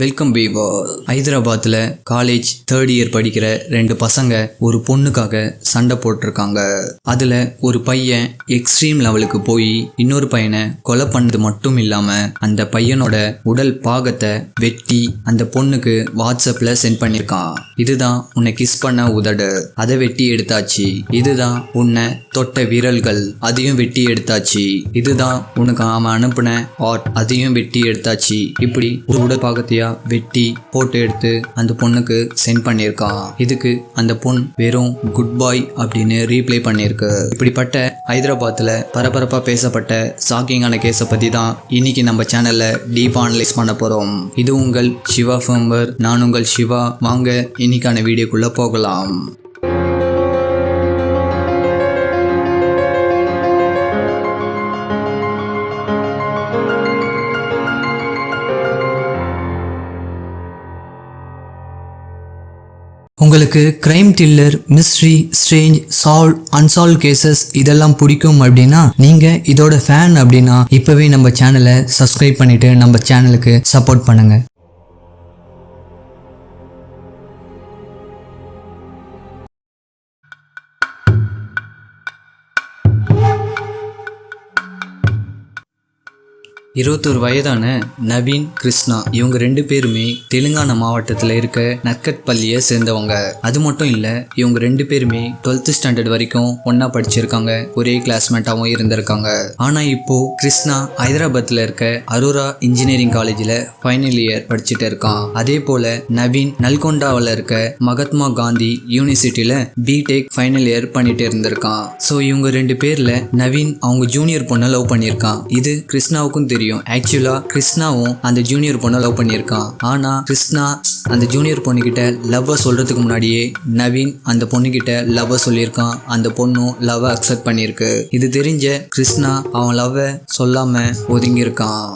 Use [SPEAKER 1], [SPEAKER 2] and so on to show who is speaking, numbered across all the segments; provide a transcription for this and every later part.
[SPEAKER 1] Welcome viewer. ஹைதராபாத்தில் college 3rd year படிக்கிற 2 பசங்க ஒரு பொண்ணுக்காக சண்டை போட்டிருக்காங்க. அதில் ஒரு பையன் எக்ஸ்ட்ரீம் லெவலுக்கு போய் இன்னொரு பையனை கொலை பண்ணது மட்டும் இல்லாமல் அந்த பையனோட உடல் பாகத்தை வெட்டி அந்த பொண்ணுக்கு வாட்ஸ்அப்பில் சென்ட் பண்ணியிருக்கான். இதுதான் உன்னை கிஸ் பண்ண உதடு, அதை வெட்டி எடுத்தாச்சு. இதுதான் உன்னை தொட்ட விரல்கள், அதையும் வெட்டி எடுத்தாச்சு. இதுதான் உனக்கு அவன் அனுப்பின ஆர்ட், அதையும் வெட்டி எடுத்தாச்சு. இப்படி ஒரு உடல் பாகத்தையா வெட்டி போட்டோ எடுத்து அந்த பொண்ணுக்கு சென்ட் பண்ணியிருக்கான். இதுக்கு அந்த பொண்ணு வெறும் குட் பாய் அப்படின்னு ரீப்ளை பண்ணியிருக்கு. இப்படிப்பட்ட ஹைதராபாத்தில் பரபரப்பாக பேசப்பட்ட ஷாக்கிங்கான கேஸை பற்றி தான் இன்னைக்கு நம்ம சேனலில் டீப்பாக அனலைஸ் பண்ண போகிறோம். இது உங்கள் சிவா ஃபேம்பர், நான் உங்கள் சிவா. வாங்க இன்னைக்கான வீடியோக்குள்ளே போகலாம். உங்களுக்கு crime thriller, mystery, strange, unsolved cases இதெல்லாம் பிடிக்கும் அப்படின்னா நீங்க இதோட ஃபேன் அப்படின்னா இப்பவே நம்ம சேனலை சப்ஸ்கிரைப் பண்ணிட்டு நம்ம சேனலுக்கு சப்போர்ட் பண்ணுங்க. இருபத்தொரு வயதான நவீன், கிருஷ்ணா இவங்க 2 பேருமே தெலுங்கானா மாவட்டத்தில் இருக்க நக்கட்பள்ளியை சேர்ந்தவங்க. அது மட்டும் இல்லை, இவங்க 2 பேருமே 12th ஸ்டாண்டர்ட் வரைக்கும் ஒன்னா படிச்சிருக்காங்க, ஒரே கிளாஸ்மேட்டாகவும் இருந்திருக்காங்க. ஆனால் இப்போ கிருஷ்ணா ஹைதராபாத்தில் இருக்க அரோரா இன்ஜினியரிங் காலேஜில் ஃபைனல் இயர் படிச்சுட்டு இருக்கான். அதே போல நவீன் நல்கொண்டாவில் இருக்க மகாத்மா காந்தி யூனிவர்சிட்டியில் பிடெக் ஃபைனல் இயர் பண்ணிட்டு இருந்திருக்கான். ஸோ இவங்க 2 பேரில் நவீன் அவங்க ஜூனியர் பொண்ணை லவ் பண்ணியிருக்கான். இது கிருஷ்ணாவுக்கும் தெரியும். ஆக்சுவலா கிருஷ்ணாவும் அந்த ஜூனியர் பொண்ணை லவ் பண்ணியிருக்கான். ஆனா கிருஷ்ணா அந்த ஜூனியர் பொண்ணுகிட்ட லவ் சொல்றதுக்கு முன்னாடியே நவீன் அந்த பொண்ணுகிட்ட லவ் சொல்லியிருக்கான். அந்த பொண்ணும் லவ் அக்செப்ட் பண்ணியிருக்கு. இது தெரிஞ்ச கிருஷ்ணா அவன் லவ் சொல்லாம ஒதுங்கி இருக்கான்.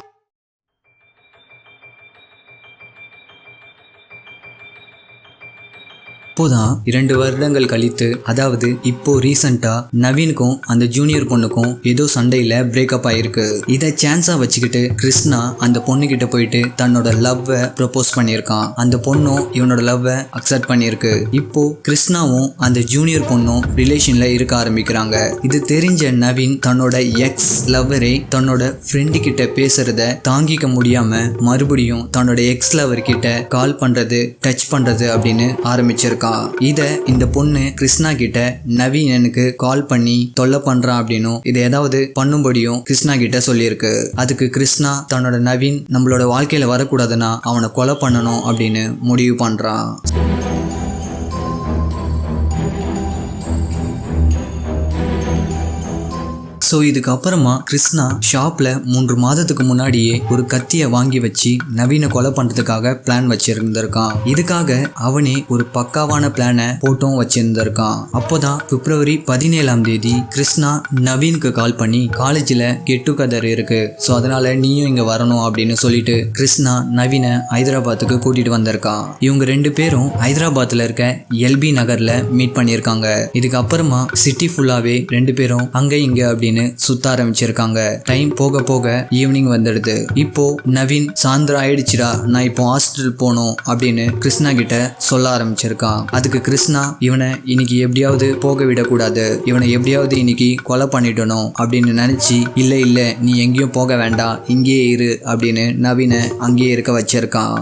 [SPEAKER 1] இப்போதான் 2 வருடங்கள் கழித்து, அதாவது இப்போ ரீசெண்டா நவீனுக்கும் அந்த ஜூனியர் பொண்ணுக்கும் ஏதோ சண்டையில பிரேக்கப் ஆயிருக்கு. இதை சான்ஸா வச்சுக்கிட்டு கிருஷ்ணா அந்த பொண்ணு கிட்ட போயிட்டு தன்னோட லவ்வை ப்ரப்போஸ் பண்ணியிருக்கான். அந்த பொண்ணும் இவனோட லவ்வை அக்செப்ட் பண்ணியிருக்கு. இப்போ கிருஷ்ணாவும் அந்த ஜூனியர் பொண்ணும் ரிலேஷன்ல இருக்க ஆரம்பிக்கிறாங்க. இது தெரிஞ்ச நவீன் தன்னோட எக்ஸ் லவ்வரை தன்னோட ஃப்ரெண்டு கிட்ட பேசுறத தாங்கிக்க முடியாம மறுபடியும் தன்னோட எக்ஸ் லவர் கிட்ட கால் பண்றது, டச் பண்றது அப்படின்னு ஆரம்பிச்சிருக்கான். இத இந்த பொண்ணு கிருஷ்ணா கிட்ட நவீன் எனக்கு கால் பண்ணி தொல்லை பண்றான் அப்படின்னும் இதை ஏதாவது பண்ணும்படியும் கிருஷ்ணா கிட்ட சொல்லியிருக்கு. அதுக்கு கிருஷ்ணா தன்னோட நவீன் நம்மளோட வாழ்க்கையில வரக்கூடாதுன்னா அவனை கொலை பண்ணணும் அப்படின்னு முடிவு பண்றான். ஸோ இதுக்கப்புறமா கிருஷ்ணா ஷாப்பில் 3 மாதத்துக்கு முன்னாடியே ஒரு கத்தியை வாங்கி வச்சு நவீனை கொலை பண்ணுறதுக்காக பிளான் வச்சிருந்திருக்கான். இதுக்காக அவனே ஒரு பக்காவான பிளானை போட்டும் வச்சிருந்திருக்கான். அப்போதான் பிப்ரவரி 17ஆம் தேதி கிருஷ்ணா நவீனுக்கு கால் பண்ணி காலேஜில் கெட் டுகெதர் இருக்கு, ஸோ அதனால நீயும் இங்கே வரணும் அப்படின்னு சொல்லிட்டு கிருஷ்ணா நவீனை ஹைதராபாத்துக்கு கூட்டிட்டு வந்திருக்கான். இவங்க 2 பேரும் ஹைதராபாத்தில் இருக்க எல்பி நகர்ல மீட் பண்ணியிருக்காங்க. இதுக்கப்புறமா சிட்டி ஃபுல்லாவே 2 பேரும் அங்கே இங்கே அப்படின்னு சுத்த ஆரம்பிச்சிருக்காங்க. டைம் போக போக ஈவினிங் வந்துடுது. இப்போ நவீன் சாயந்தரம் ஆயிடுச்சுடா, நான் இப்போ ஹாஸ்பிட்டல் போகணும் அப்படின்னு கிருஷ்ணா கிட்ட சொல்ல ஆரம்பிச்சிருக்கான். அதுக்கு கிருஷ்ணா இவனை இன்னைக்கு எப்படியாவது போக விடக்கூடாது, இவனை எப்படியாவது இன்னைக்கு கொலை பண்ணிடணும் அப்படின்னு நினைச்சு இல்ல நீ எங்கேயும் போக வேண்டாம், இங்கேயே இரு அப்படின்னு நவீனை அங்கேயே இருக்க வச்சிருக்கான்.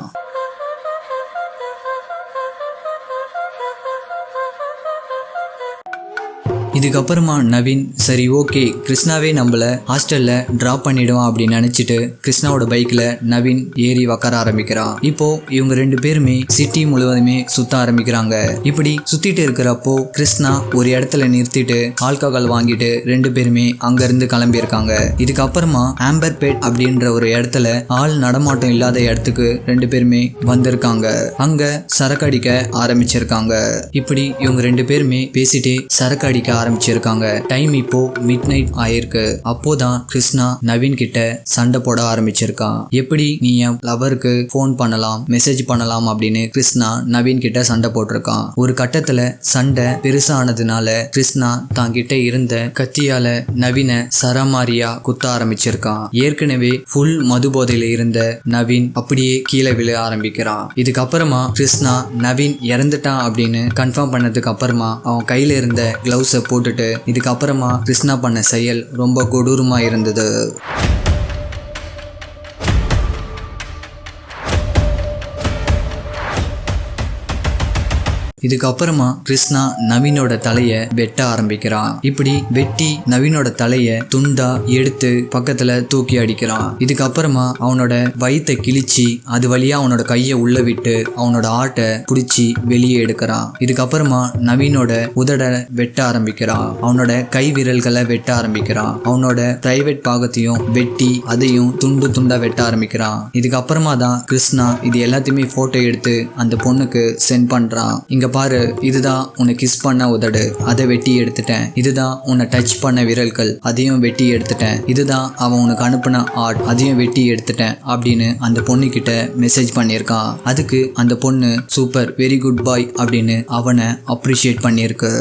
[SPEAKER 1] இதுக்கப்புறமா நவீன் சரி ஓகே கிருஷ்ணாவே நம்மள ஹாஸ்டல்ல டிராப் பண்ணிடுவான் அப்படின்னு நினைச்சிட்டு கிருஷ்ணாவோட பைக்ல நவீன் ஏறி உக்கார ஆரம்பிக்கிறான். இப்போ இவங்க 2 பேருமே சிட்டி முழுவதுமே சுத்த ஆரம்பிக்கிறாங்க. இப்படி சுத்திட்டு இருக்கிறப்போ கிருஷ்ணா ஒரு இடத்துல நிறுத்திட்டு ஆல்கஹால் வாங்கிட்டு 2 பேருமே அங்க இருந்து கிளம்பி இருக்காங்க. இதுக்கப்புறமா ஆம்பர்பேட் அப்படின்ற ஒரு இடத்துல ஆள் நடமாட்டம் இல்லாத இடத்துக்கு 2 பேருமே வந்திருக்காங்க. அங்க சரக்கு அடிக்க ஆரம்பிச்சிருக்காங்க. இப்படி இவங்க 2 பேருமே பேசிட்டே சரக்கு அடிக்க ஆரம்பிச்சிருக்காங்க. டைம் இப்போ மிட் நைட் ஆயிருக்கு. அப்போதான் கிருஷ்ணா நவீன் கிட்ட சண்டை போட ஆரம்பிச்சிருக்கான். எப்படி நீ என் லவருக்கு போன் பண்ணலாம், மெசேஜ் பண்ணலாம் அப்படின்னு கிருஷ்ணா நவீன் கிட்ட சண்டை போட்டிருக்கான். ஒரு கட்டத்துல சண்டை பெருசானதுனால கிருஷ்ணா தாங்கிட்ட இருந்த கத்தியால நவீன சரமாரியா குத்த ஆரம்பிச்சிருக்கான். ஏற்கனவே ஃபுல் மது போதையில இருந்த நவீன் அப்படியே கீழே விழ ஆரம்பிக்கிறான். இதுக்கப்புறமா கிருஷ்ணா நவீன் இறந்துட்டான் அப்படின்னு கன்ஃபார்ம் பண்ணதுக்கு அப்புறமா அவன் கையில இருந்த கிளவுஸை போட்டுட்டு இதுக்கப்புறமா கிருஷ்ணா பண்ண செயல் ரொம்ப கொடூரமா இருந்தது. இதுக்கப்புறமா கிருஷ்ணா நவீனோட தலைய வெட்ட ஆரம்பிக்கிறான். இப்படி வெட்டி நவீனோட தலைய துண்டா எடுத்து பக்கத்துல தூக்கி அடிக்கிறான். இதுக்கப்புறமா அவனோட வயித்தை கிழிச்சு அது வழியா அவனோட கைய உள்ள விட்டு அவனோட ஆட்டை புடிச்சு வெளியே எடுக்கிறான். இதுக்கப்புறமா நவீனோட உதட வெட்ட ஆரம்பிக்கிறான். அவனோட கை விரல்களை வெட்ட ஆரம்பிக்கிறான். அவனோட பிரைவேட் பாகத்தையும் வெட்டி அதையும் துண்டு துண்டா வெட்ட ஆரம்பிக்கிறான். இதுக்கப்புறமா தான் கிருஷ்ணா இது எல்லாத்தையுமே போட்டோ எடுத்து அந்த பொண்ணுக்கு சென்ட் பண்றான். இங்க பாரு, இதுதான் உன்னை கிஸ் பண்ண உதடு, அதை வெட்டி எடுத்துட்டேன். இதுதான் உன்னை டச் பண்ண விரல்கள், அதையும் வெட்டி எடுத்துட்டேன். இதுதான் அவன் உனக்கு அனுப்பின ஆர்ட், அதையும் வெட்டி எடுத்துட்டேன் அப்படின்னு அந்த பொண்ணு கிட்ட மெசேஜ் பண்ணியிருக்கான். அதுக்கு அந்த பொண்ணு சூப்பர், வெரி குட் பாய் அப்படின்னு அவனை அப்ரிஷியேட் பண்ணியிருக்கு.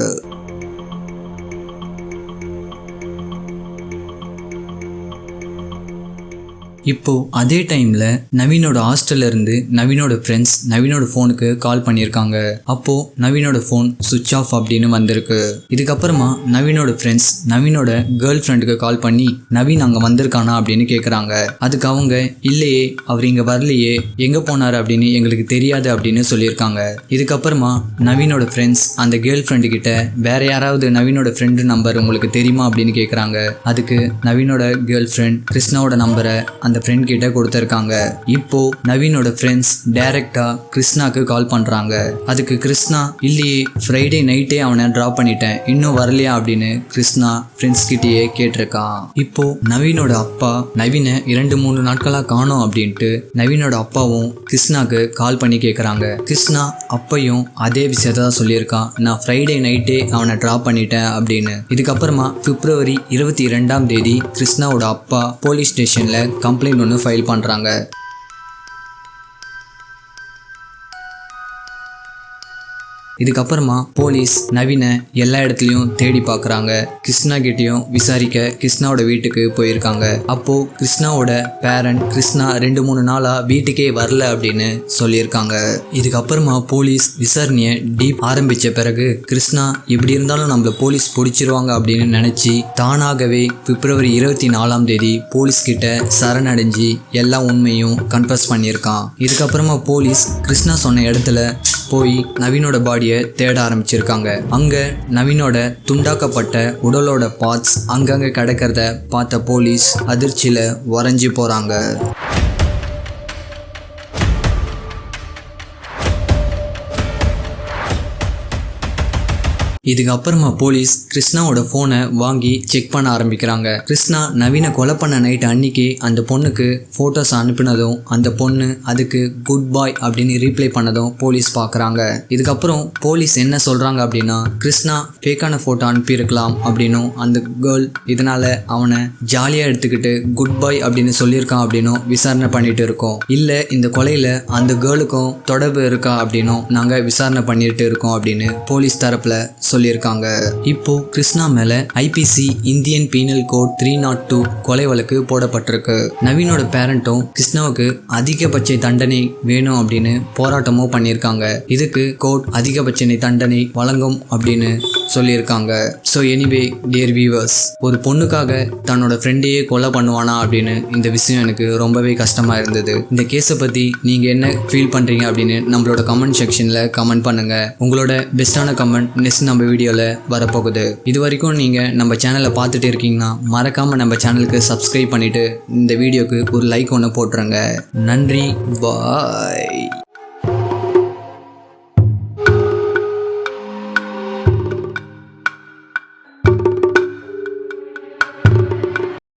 [SPEAKER 1] இப்போ அதே டைம்ல நவீனோட ஹாஸ்டல்ல இருந்து நவீனோட ஃப்ரெண்ட்ஸ் நவீனோட போனுக்கு கால் பண்ணியிருக்காங்க. அப்போ நவீனோட போன் சுவிட்ச் ஆஃப் அப்படின்னு வந்திருக்கு. இதுக்கப்புறமா நவீனோட ஃப்ரெண்ட்ஸ் நவீனோட கேர்ள் ஃப்ரெண்டுக்கு கால் பண்ணி நவீன் அங்க வந்திருக்கானா அப்படின்னு கேக்குறாங்க. அதுக்கு அவங்க இல்லையே, அவர் இங்க வரலையே, எங்க போனாரு அப்படின்னு எங்களுக்கு தெரியாது அப்படின்னு சொல்லியிருக்காங்க. இதுக்கப்புறமா நவீனோட ஃப்ரெண்ட்ஸ் அந்த கேர்ள் ஃப்ரெண்டு கிட்ட வேற யாராவது நவீனோட ஃப்ரெண்டு நம்பர் உங்களுக்கு தெரியுமா அப்படின்னு கேக்குறாங்க. அதுக்கு நவீனோட கேர்ள் ஃப்ரெண்ட் கிருஷ்ணாவோட நம்பரை அந்த ஃப்ரெண்ட் கிட்ட கொடுத்திருக்காங்க. இப்போ நவீனோட ஃப்ரெண்ட்ஸ் டைரக்டா கிருஷ்ணாக்கு கால் பண்றாங்க. அதுக்கு கிருஷ்ணா இல்லையே, ஃப்ரைடே நைட்டே அவனை டிராப் பண்ணிட்டேன், இன்னும் வரலையா அப்படின்னு கிருஷ்ணா ஃப்ரெண்ட்ஸ் கிட்டயே கேட்டிருக்கான். இப்போ நவீனோட அப்பா நவீனை 2-3 நாட்களா காணோம் அப்படின்ட்டு நவீனோட அப்பாவும் கிருஷ்ணாக்கு கால் பண்ணி கேட்கறாங்க. கிருஷ்ணா அப்பையும் அதே விஷயத்த தான் சொல்லியிருக்கான், நான் ஃப்ரைடே நைட்டே அவனை டிராப் பண்ணிட்டேன் அப்படின்னு. இதுக்கப்புறமா பிப்ரவரி 22ஆம் தேதி கிருஷ்ணாவோட அப்பா போலீஸ் ஸ்டேஷன்ல கம்ப்ளைண்ட் ஒன்று ஃபைல் பண்றாங்க. இதுக்கப்புறமா போலீஸ் நவீனை எல்லா இடத்துலையும் தேடி பார்க்குறாங்க. கிருஷ்ணா கிட்டையும் விசாரிக்க கிருஷ்ணாவோட வீட்டுக்கு போயிருக்காங்க. அப்போ கிருஷ்ணாவோட பேரண்ட் கிருஷ்ணா 2-3 நாளா வீட்டுக்கே வரல அப்படின்னு சொல்லியிருக்காங்க. இதுக்கப்புறமா போலீஸ் விசாரணையை டீப் ஆரம்பிச்ச பிறகு கிருஷ்ணா எப்படி இருந்தாலும் நம்மள போலீஸ் பிடிச்சிருவாங்க அப்படின்னு நினைச்சு தானாகவே பிப்ரவரி 24ஆம் தேதி போலீஸ் கிட்ட சரணடைஞ்சு எல்லா உண்மையும் கன்ஃபஸ் பண்ணியிருக்கான். இதுக்கப்புறமா போலீஸ் கிருஷ்ணா சொன்ன இடத்துல போய் நவீனோட பாடியை தேட ஆரம்பிச்சிருக்காங்க. அங்க நவீனோட துண்டாக்கப்பட்ட உடலோட பார்ட்ஸ் அங்கங்க கிடக்கிறத பார்த்த போலீஸ் அதிர்ச்சியில உறைஞ்சி போறாங்க. இதுக்கப்புறமா போலீஸ் கிருஷ்ணாவோட போனை வாங்கி செக் பண்ண ஆரம்பிக்கிறாங்க. கிருஷ்ணா நவீனை கொலை பண்ண நைட் அன்னைக்கு அந்த பொண்ணுக்கு போட்டோஸ் அனுப்பினதும் அந்த பொண்ணு அதுக்கு குட் பாய் அப்படின்னு ரீப்ளை பண்ணதும் போலீஸ் பார்க்குறாங்க. இதுக்கப்புறம் போலீஸ் என்ன சொல்றாங்க அப்படின்னா, கிருஷ்ணா ஃபேக்கான போட்டோ அனுப்பியிருக்கலாம் அப்படின்னும் அந்த கேர்ள் இதனால அவனை ஜாலியா எடுத்துக்கிட்டு குட் பாய் அப்படின்னு சொல்லியிருக்கான் அப்படின்னும் விசாரணை பண்ணிட்டு இருக்கோம். இல்ல இந்த கொலையில அந்த கேர்ளுக்கும் தொடர்பு இருக்கா அப்படின்னும் நாங்க விசாரணை பண்ணிட்டு இருக்கோம் அப்படின்னு போலீஸ் தரப்புல சொல்லியிருக்காங்க. இப்போ கிருஷ்ணா மேல ஐபிசி இந்தியன் பீனல் கோட் 302 கொலை வழக்கு போடப்பட்டிருக்கு. நவீனோட பேரண்ட்டும் கிருஷ்ணாவுக்கு அதிகபட்ச தண்டனை வேணும் அப்படின்னு போராட்டமும் பண்ணியிருக்காங்க. இதுக்கு கோர்ட் அதிகபட்ச தண்டனை வழங்கும் அப்படின்னு சொல்லியிருக்காங்க. ஸோ எனிவே டியர் வியூவர்ஸ், ஒரு பொண்ணுக்காக தன்னோட ஃப்ரெண்டையே கொலை பண்ணுவானா அப்படின்னு இந்த விஷயம் எனக்கு ரொம்பவே கஷ்டமா இருந்தது. இந்த கேஸை பத்தி நீங்க என்ன ஃபீல் பண்றீங்க அப்படின்னு நம்மளோட கமெண்ட் செக்ஷன்ல கமெண்ட் பண்ணுங்க. உங்களோட பெஸ்டான கமெண்ட் நெக்ஸ்ட் நம்ம வீடியோல வரப்போகுது. இது வரைக்கும் நீங்க நம்ம சேனலை பார்த்துட்டு இருக்கீங்கன்னா மறக்காம நம்ம சேனலுக்கு சப்ஸ்கிரைப் பண்ணிட்டு இந்த வீடியோக்கு ஒரு லைக் ஒன்று போட்டுருங்க. நன்றி, பாய்.